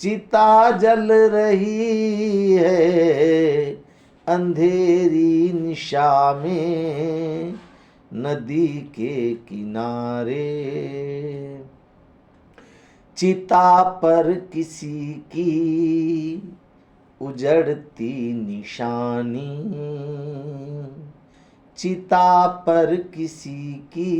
चिता जल रही है अंधेरी निशा में नदी के किनारे। चिता पर किसी की उजड़ती निशानी, चिता पर किसी की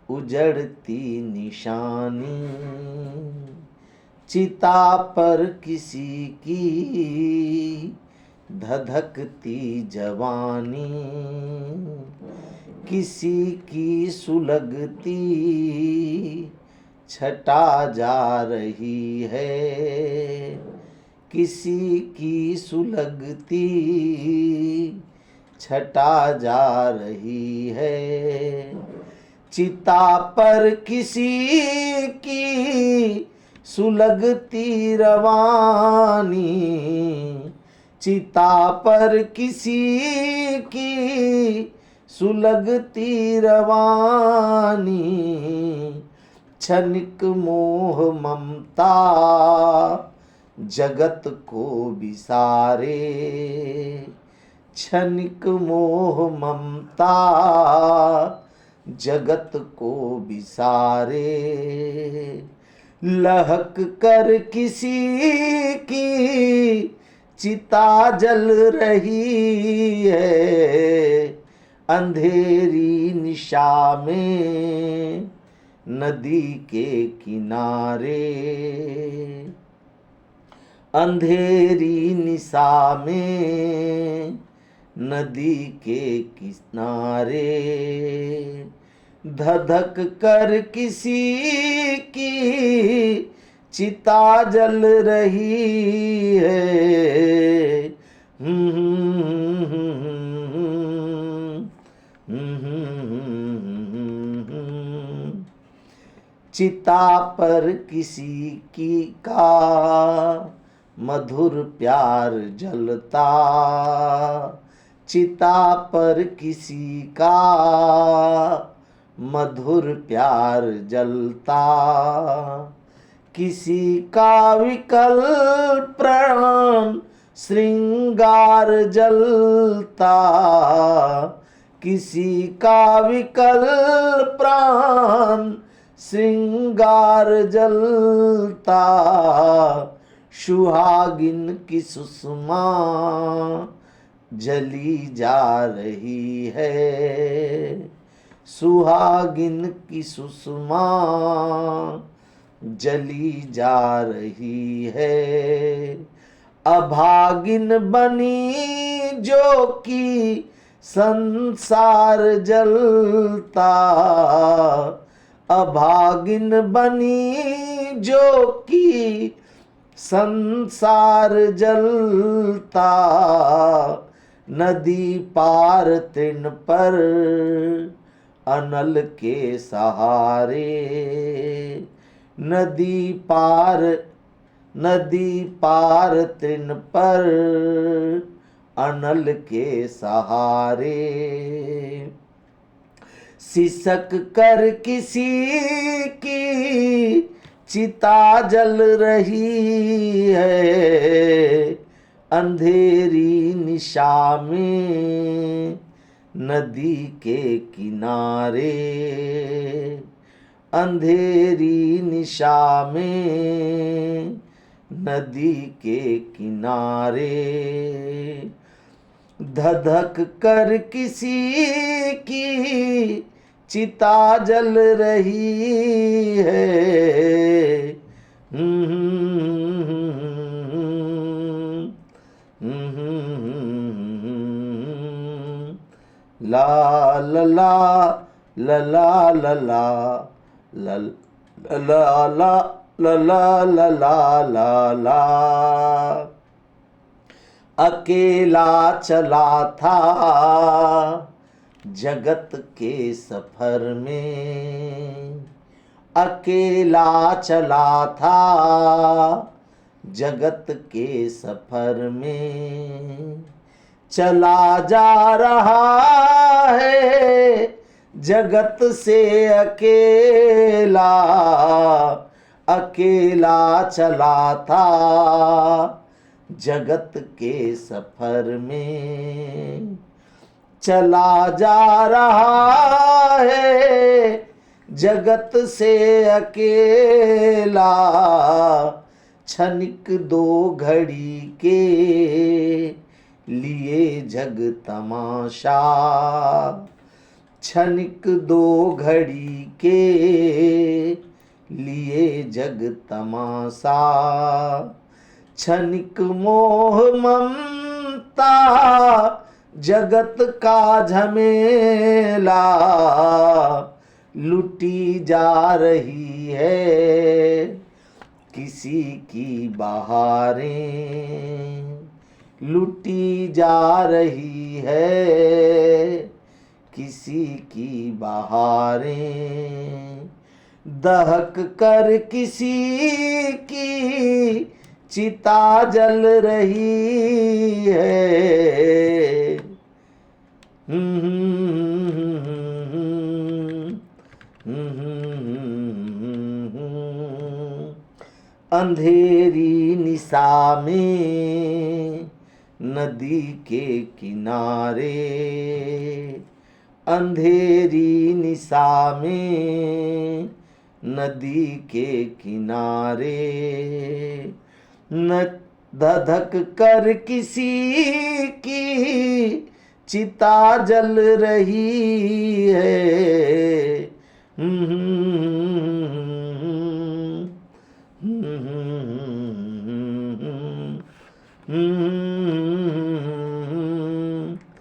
उजड़ती निशानी, चिता पर किसी की धधकती जवानी, किसी की सुलगती छटा जा रही है, किसी की सुलगती छटा जा रही है। चिता पर किसी की सुलगती रवानी, चिता पर किसी की सुलगती रवानी, क्षणिक मोह ममता जगत को बिसारे, क्षणिक मोह ममता जगत को बिसारे। लहक कर किसी की चिता जल रही है अंधेरी निशा में नदी के किनारे, अंधेरी निशा में नदी के किनारे। धधक कर किसी की चिता जल रही है, चिता पर किसी की का मधुर प्यार जलता, चिता पर किसी का मधुर प्यार जलता, किसी का विकल प्राण श्रृंगार जलता, किसी का विकल प्राण श्रृंगार जलता। सुहागिन की सुषमा जली जा रही है, सुहागिन की सुषमा जली जा रही है। अभागिन बनी जो कि संसार जलता, अभागिन बनी जो कि संसार जलता। नदी पार तृण पर अनल के सहारे, नदी पार तृण पर अनल के सहारे। सिसक कर किसी की चिता जल रही है अंधेरी निशा में नदी के किनारे, अंधेरी निशा में नदी के किनारे। धधक कर किसी की चिता जल रही है, ला ला ला ला ला ला ला ला ला ला ला ला ला। अकेला चला था जगत के सफर में, अकेला चला था जगत के सफर में। चला जा रहा है जगत से अकेला, अकेला चला था जगत के सफर में, चला जा रहा है जगत से अकेला, क्षणिक दो घड़ी के लिए जग तमाशा, क्षणिक दो घड़ी के लिए जग तमाशा, क्षणिक मोह ममता जगत का झमेला, लुटी जा रही है किसी की बहारें, लुटी जा रही है किसी की बहारें, दहक कर किसी की चिता जल रही है। अंधेरी निशा में नदी के किनारे, अंधेरी निशा में नदी के किनारे, न धधक कर किसी की चिता जल रही